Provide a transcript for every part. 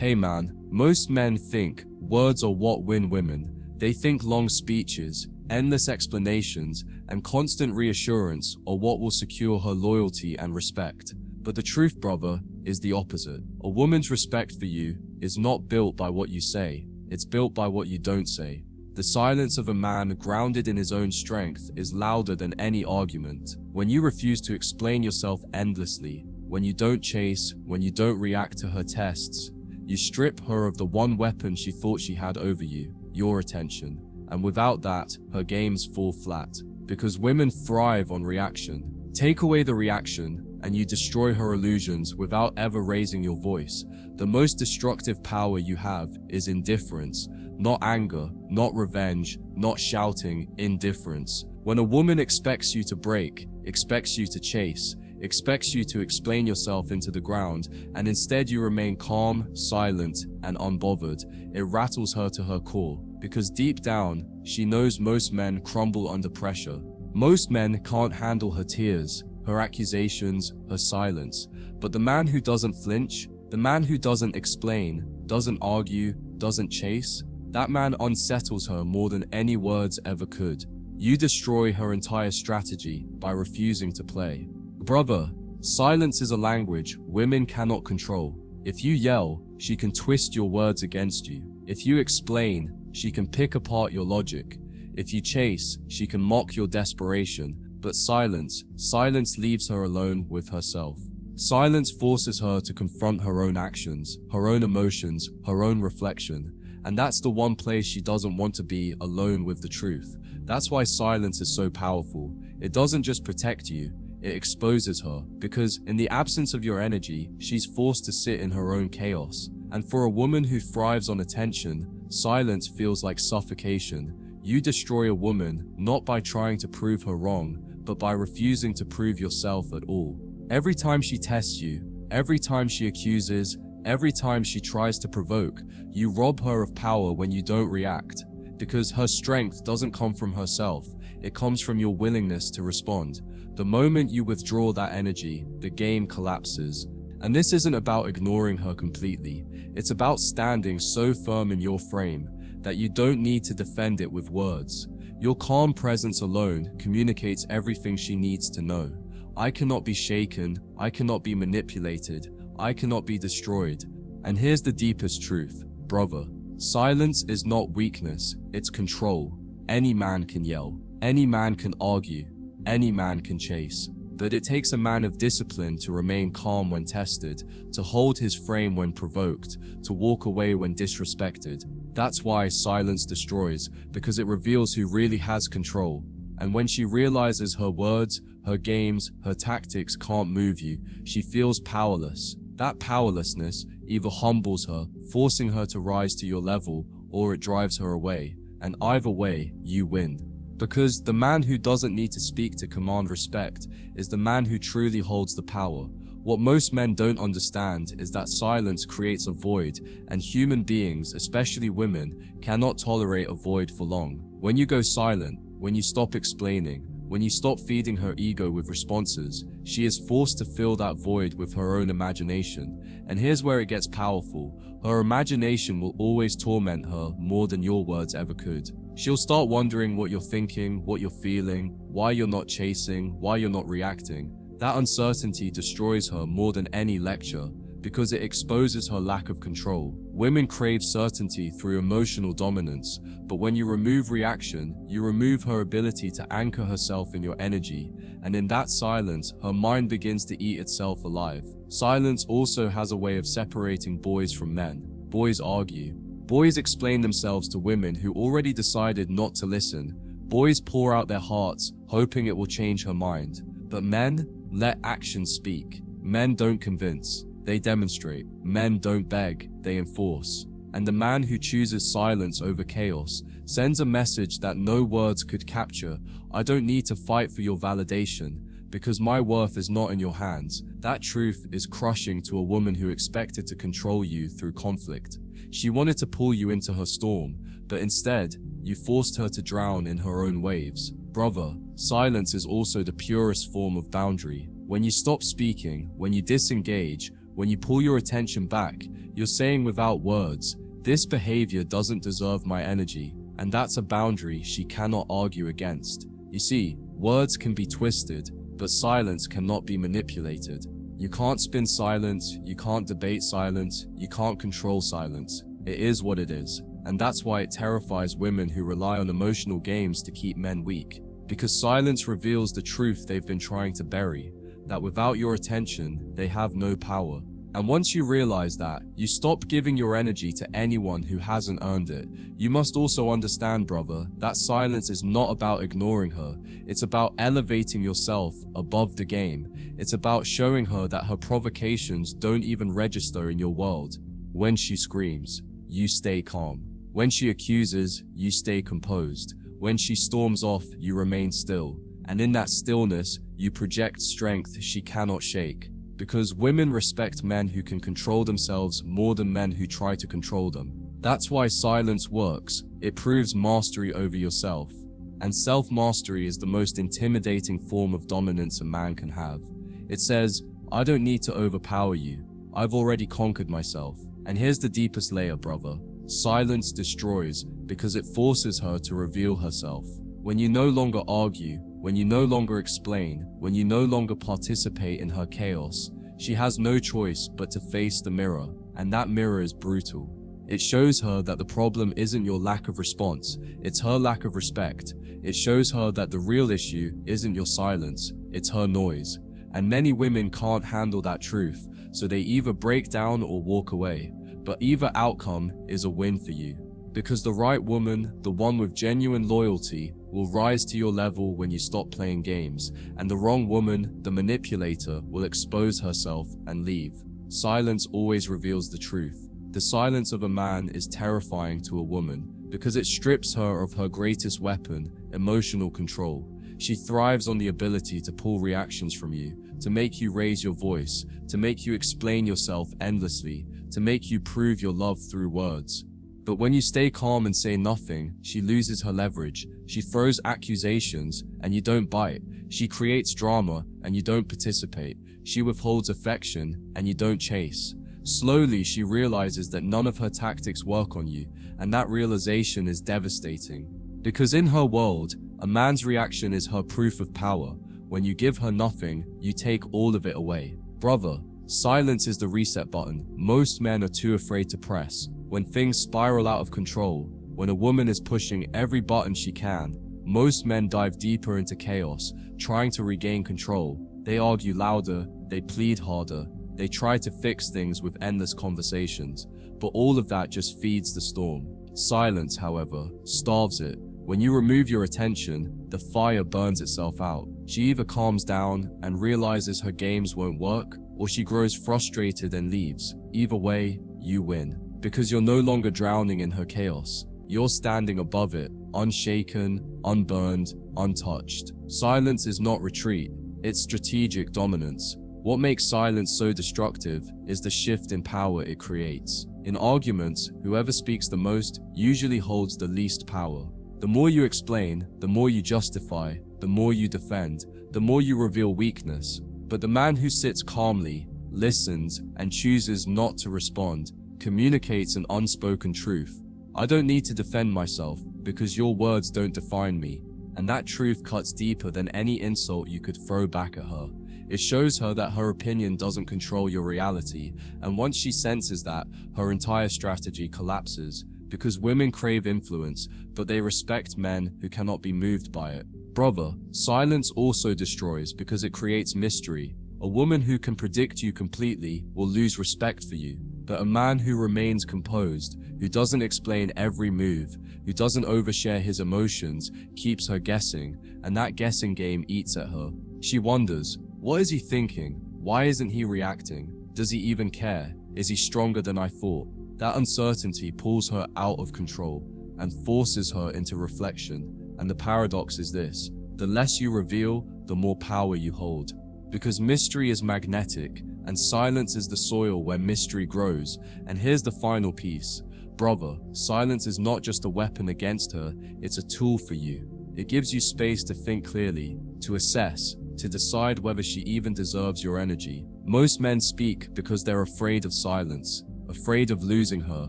Hey man, most men think words are what win women. They think long speeches, endless explanations, and constant reassurance are what will secure her loyalty and respect. But the truth, brother, is the opposite. A woman's respect for you is not built by what you say, it's built by what you don't say. The silence of a man grounded in his own strength is louder than any argument. When you refuse to explain yourself endlessly, when you don't chase, when you don't react to her tests, you strip her of the one weapon she thought she had over you, your attention. And without that, her games fall flat. Because women thrive on reaction. Take away the reaction, and you destroy her illusions without ever raising your voice. The most destructive power you have is indifference. Not anger, not revenge, not shouting, indifference. When a woman expects you to break, expects you to chase, expects you to explain yourself into the ground, and instead you remain calm, silent, and unbothered, it rattles her to her core. Because deep down, she knows most men crumble under pressure. Most men can't handle her tears, her accusations, her silence. But the man who doesn't flinch, the man who doesn't explain, doesn't argue, doesn't chase, that man unsettles her more than any words ever could. You destroy her entire strategy by refusing to play. Brother, silence is a language women cannot control. If you yell, she can twist your words against you. If you explain, she can pick apart your logic. If you chase, she can mock your desperation. But silence leaves her alone with herself. Silence forces her to confront her own actions, her own emotions, her own reflection. And that's the one place she doesn't want to be, alone with the truth. That's why silence is so powerful. It doesn't just protect you, it exposes her. Because in the absence of your energy, she's forced to sit in her own chaos. And for a woman who thrives on attention, silence feels like suffocation. You destroy a woman not by trying to prove her wrong, but by refusing to prove yourself at all. Every time she tests you, every time she accuses, every time she tries to provoke, you rob her of power when you don't react. Because her strength doesn't come from herself, it comes from your willingness to respond. The moment you withdraw that energy, the game collapses. And this isn't about ignoring her completely. It's about standing so firm in your frame that you don't need to defend it with words. Your calm presence alone communicates everything she needs to know. I cannot be shaken, I cannot be manipulated, I cannot be destroyed. And here's the deepest truth, brother. Silence is not weakness, it's control. Any man can yell, any man can argue, any man can chase. But it takes a man of discipline to remain calm when tested, to hold his frame when provoked, to walk away when disrespected. That's why silence destroys, because it reveals who really has control. And when she realizes her words, her games, her tactics can't move you, she feels powerless. That powerlessness either humbles her, forcing her to rise to your level, or it drives her away. And either way, you win. Because the man who doesn't need to speak to command respect is the man who truly holds the power. What most men don't understand is that silence creates a void, and human beings, especially women, cannot tolerate a void for long. When you go silent, when you stop explaining, when you stop feeding her ego with responses, she is forced to fill that void with her own imagination. And here's where it gets powerful. Her imagination will always torment her more than your words ever could. She'll start wondering what you're thinking, what you're feeling, why you're not chasing, why you're not reacting. That uncertainty destroys her more than any lecture, because it exposes her lack of control. Women crave certainty through emotional dominance, but when you remove reaction, you remove her ability to anchor herself in your energy, and in that silence, her mind begins to eat itself alive. Silence also has a way of separating boys from men. Boys argue. Boys explain themselves to women who already decided not to listen. Boys pour out their hearts, hoping it will change her mind. But men let action speak. Men don't convince, they demonstrate. Men don't beg, they enforce. And the man who chooses silence over chaos sends a message that no words could capture. I don't need to fight for your validation, because my worth is not in your hands. That truth is crushing to a woman who expected to control you through conflict. She wanted to pull you into her storm, but instead, you forced her to drown in her own waves. Brother, silence is also the purest form of boundary. When you stop speaking, when you disengage, When you pull your attention back, you're saying without words, "This behavior doesn't deserve my energy," and that's a boundary she cannot argue against. You see, words can be twisted, but silence cannot be manipulated. You can't spin silence, you can't debate silence, you can't control silence. It is what it is, and that's why it terrifies women who rely on emotional games to keep men weak. Because silence reveals the truth they've been trying to bury, that without your attention, they have no power. And once you realize that, you stop giving your energy to anyone who hasn't earned it. You must also understand, brother, that silence is not about ignoring her. It's about elevating yourself above the game. It's about showing her that her provocations don't even register in your world. When she screams, you stay calm. When she accuses, you stay composed. When she storms off, you remain still. And in that stillness, you project strength she cannot shake. Because women respect men who can control themselves more than men who try to control them. That's why silence works. It proves mastery over yourself. And self-mastery is the most intimidating form of dominance a man can have. It says, I don't need to overpower you. I've already conquered myself. And here's the deepest layer, brother. Silence destroys because it forces her to reveal herself. When you no longer argue, when you no longer explain, when you no longer participate in her chaos, she has no choice but to face the mirror, and that mirror is brutal. It shows her that the problem isn't your lack of response, it's her lack of respect. It shows her that the real issue isn't your silence, it's her noise. And many women can't handle that truth, so they either break down or walk away. But either outcome is a win for you. Because the right woman, the one with genuine loyalty, will rise to your level when you stop playing games, and the wrong woman, the manipulator, will expose herself and leave. Silence always reveals the truth. The silence of a man is terrifying to a woman because it strips her of her greatest weapon, emotional control. She thrives on the ability to pull reactions from you, to make you raise your voice, to make you explain yourself endlessly, to make you prove your love through words. But when you stay calm and say nothing, she loses her leverage. She throws accusations and you don't bite. She creates drama and you don't participate. She withholds affection and you don't chase. Slowly, she realizes that none of her tactics work on you, and that realization is devastating. Because in her world, a man's reaction is her proof of power. When you give her nothing, you take all of it away. Brother, silence is the reset button most men are too afraid to press. When things spiral out of control, when a woman is pushing every button she can, most men dive deeper into chaos, trying to regain control. They argue louder, they plead harder, they try to fix things with endless conversations, but all of that just feeds the storm. Silence, however, starves it. When you remove your attention, the fire burns itself out. She either calms down and realizes her games won't work, or she grows frustrated and leaves. Either way, you win. Because you're no longer drowning in her chaos. You're standing above it, unshaken, unburned, untouched. Silence is not retreat, it's strategic dominance. What makes silence so destructive is the shift in power it creates. In arguments, whoever speaks the most usually holds the least power. The more you explain, the more you justify, the more you defend, the more you reveal weakness. But the man who sits calmly, listens, and chooses not to respond communicates an unspoken truth. I don't need to defend myself because your words don't define me. And that truth cuts deeper than any insult you could throw back at her. It shows her that her opinion doesn't control your reality, and once she senses that, her entire strategy collapses. Because women crave influence, but they respect men who cannot be moved by it. Brother, silence also destroys because it creates mystery. A woman who can predict you completely will lose respect for you. But a man who remains composed, who doesn't explain every move, who doesn't overshare his emotions, keeps her guessing, and that guessing game eats at her. She wonders, what is he thinking? Why isn't he reacting? Does he even care? Is he stronger than I thought? That uncertainty pulls her out of control and forces her into reflection. And the paradox is this: the less you reveal, the more power you hold. Because mystery is magnetic, and silence is the soil where mystery grows. And here's the final piece. Brother, silence is not just a weapon against her, it's a tool for you. It gives you space to think clearly, to assess, to decide whether she even deserves your energy. Most men speak because they're afraid of silence, afraid of losing her,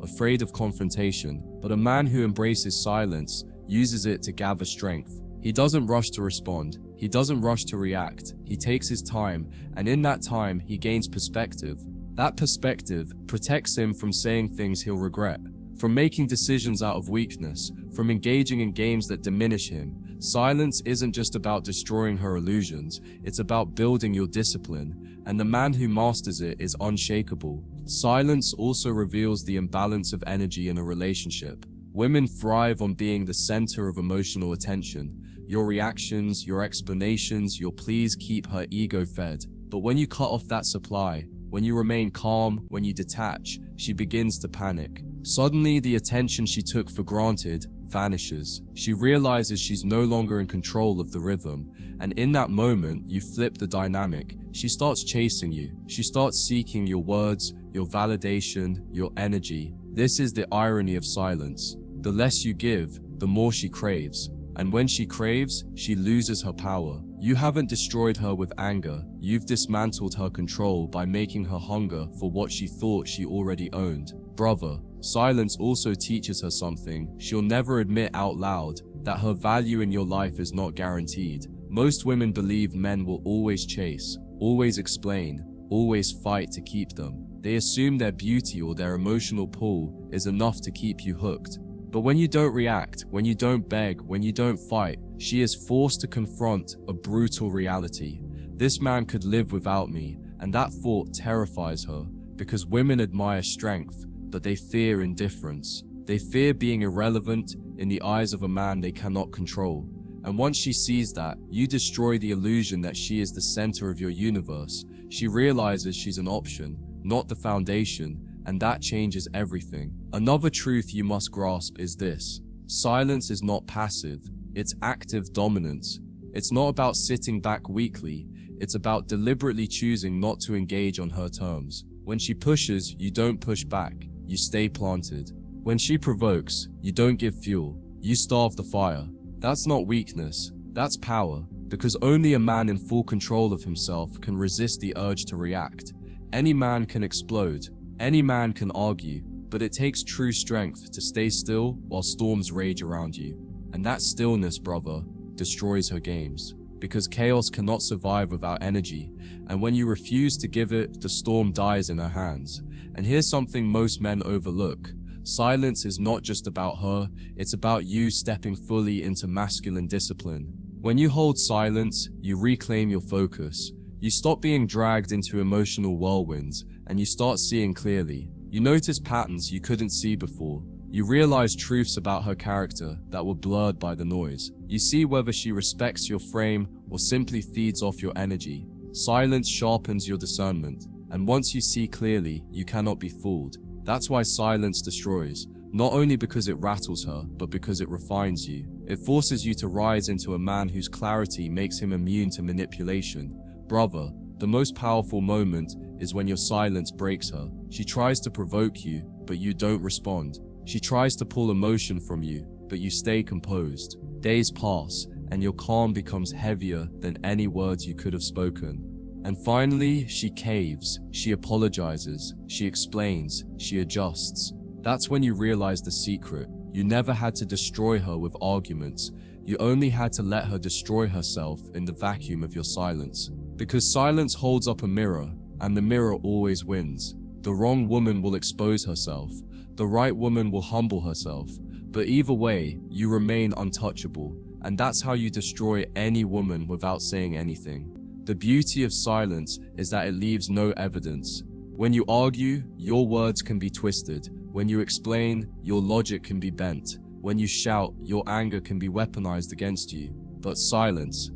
afraid of confrontation. But a man who embraces silence uses it to gather strength. He doesn't rush to respond. He doesn't rush to react. He takes his time, and in that time, he gains perspective. That perspective protects him from saying things he'll regret, from making decisions out of weakness, from engaging in games that diminish him. Silence isn't just about destroying her illusions, it's about building your discipline, and the man who masters it is unshakable. Silence also reveals the imbalance of energy in a relationship. Women thrive on being the center of emotional attention. Your reactions, your explanations, your pleas keep her ego fed. But when you cut off that supply, when you remain calm, when you detach, she begins to panic. Suddenly, the attention she took for granted vanishes. She realizes she's no longer in control of the rhythm, and in that moment, you flip the dynamic. She starts chasing you. She starts seeking your words, your validation, your energy. This is the irony of silence. The less you give, the more she craves. And when she craves, she loses her power. You haven't destroyed her with anger. You've dismantled her control by making her hunger for what she thought she already owned. Brother, silence also teaches her something she'll never admit out loud, that her value in your life is not guaranteed. Most women believe men will always chase, always explain, always fight to keep them. They assume their beauty or their emotional pull is enough to keep you hooked. But when you don't react, when you don't beg, when you don't fight, she is forced to confront a brutal reality. This man could live without me, and that thought terrifies her, because women admire strength, but they fear indifference. They fear being irrelevant in the eyes of a man they cannot control. And once she sees that, you destroy the illusion that she is the center of your universe. She realizes she's an option, not the foundation, and that changes everything. Another truth you must grasp is this: silence is not passive, it's active dominance. It's not about sitting back weakly, it's about deliberately choosing not to engage on her terms. When she pushes, you don't push back, you stay planted. When she provokes, you don't give fuel, you starve the fire. That's not weakness, that's power, because only a man in full control of himself can resist the urge to react. Any man can explode, any man can argue, but it takes true strength to stay still while storms rage around you. And that stillness, brother, destroys her games, because chaos cannot survive without energy, and when you refuse to give it, the storm dies in her hands. And here's something most men overlook: silence is not just about her, it's about you stepping fully into masculine discipline. When you hold silence, you reclaim your focus. You stop being dragged into emotional whirlwinds, and you start seeing clearly. You notice patterns you couldn't see before. You realize truths about her character that were blurred by the noise. You see whether she respects your frame or simply feeds off your energy. Silence sharpens your discernment, and once you see clearly, you cannot be fooled. That's why silence destroys, not only because it rattles her, but because it refines you. It forces you to rise into a man whose clarity makes him immune to manipulation. Brother, the most powerful moment is when your silence breaks her. She tries to provoke you, but you don't respond. She tries to pull emotion from you, but you stay composed. Days pass, and your calm becomes heavier than any words you could have spoken. And finally, she caves, she apologizes, she explains, she adjusts. That's when you realize the secret. You never had to destroy her with arguments. You only had to let her destroy herself in the vacuum of your silence. Because silence holds up a mirror, and the mirror always wins. The wrong woman will expose herself. The right woman will humble herself. But either way, you remain untouchable. And that's how you destroy any woman without saying anything. The beauty of silence is that it leaves no evidence. When you argue, your words can be twisted. When you explain, your logic can be bent. When you shout, your anger can be weaponized against you. But silence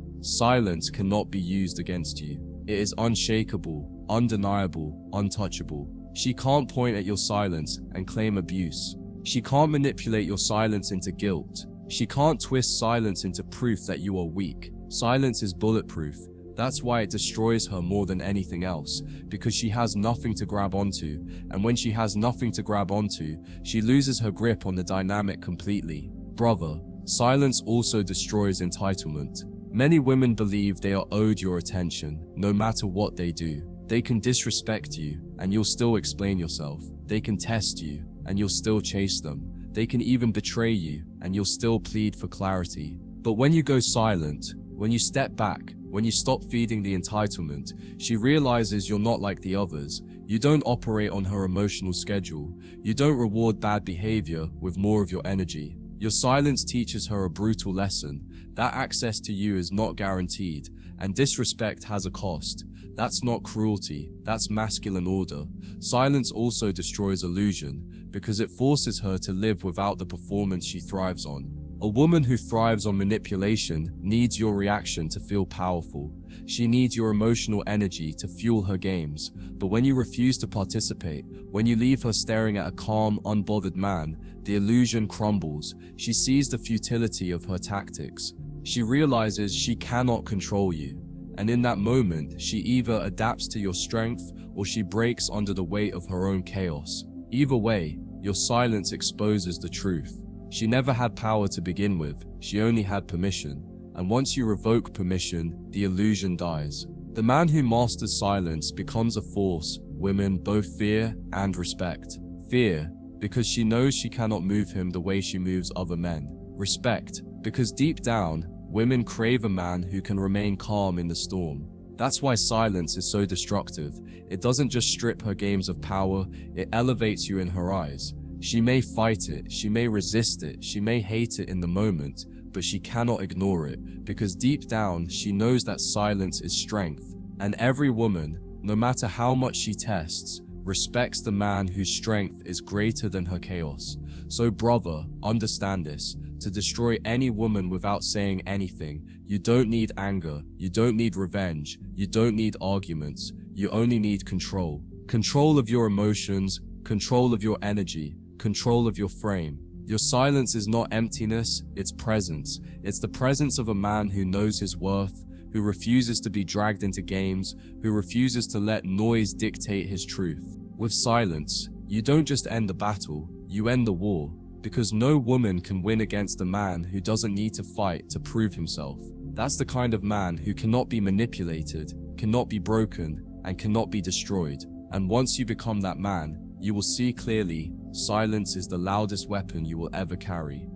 cannot be used against you. It is unshakable, undeniable, untouchable. She can't point at your silence and claim abuse. She can't manipulate your silence into guilt. She can't twist silence into proof that you are weak. Silence is bulletproof. That's why it destroys her more than anything else, because she has nothing to grab onto, and when she has nothing to grab onto, she loses her grip on the dynamic completely. Brother, silence also destroys entitlement. Many women believe they are owed your attention, no matter what they do. They can disrespect you, and you'll still explain yourself. They can test you, and you'll still chase them. They can even betray you, and you'll still plead for clarity. But when you go silent, when you step back, when you stop feeding the entitlement, she realizes you're not like the others. You don't operate on her emotional schedule. You don't reward bad behavior with more of your energy. Your silence teaches her a brutal lesson, that access to you is not guaranteed, and disrespect has a cost. That's not cruelty, that's masculine order. Silence also destroys illusion, because it forces her to live without the performance she thrives on. A woman who thrives on manipulation needs your reaction to feel powerful. She needs your emotional energy to fuel her games. But when you refuse to participate, when you leave her staring at a calm, unbothered man, the illusion crumbles. She sees the futility of her tactics. She realizes she cannot control you. And in that moment, she either adapts to your strength or she breaks under the weight of her own chaos. Either way, your silence exposes the truth. She never had power to begin with, she only had permission. And once you revoke permission, the illusion dies. The man who masters silence becomes a force women both fear and respect. Fear, because she knows she cannot move him the way she moves other men. Respect, because deep down, women crave a man who can remain calm in the storm. That's why silence is so destructive. It doesn't just strip her games of power, it elevates you in her eyes. She may fight it, she may resist it, she may hate it in the moment, but she cannot ignore it, because deep down she knows that silence is strength. And every woman, no matter how much she tests, respects the man whose strength is greater than her chaos. So brother, understand this. To destroy any woman without saying anything, you don't need anger, you don't need revenge, you don't need arguments, you only need control. Control of your emotions, control of your energy, control of your frame. Your silence is not emptiness, it's presence. It's the presence of a man who knows his worth, who refuses to be dragged into games, who refuses to let noise dictate his truth. With silence, you don't just end the battle, you end the war. Because no woman can win against a man who doesn't need to fight to prove himself. That's the kind of man who cannot be manipulated, cannot be broken, and cannot be destroyed. And once you become that man, you will see clearly, silence is the loudest weapon you will ever carry.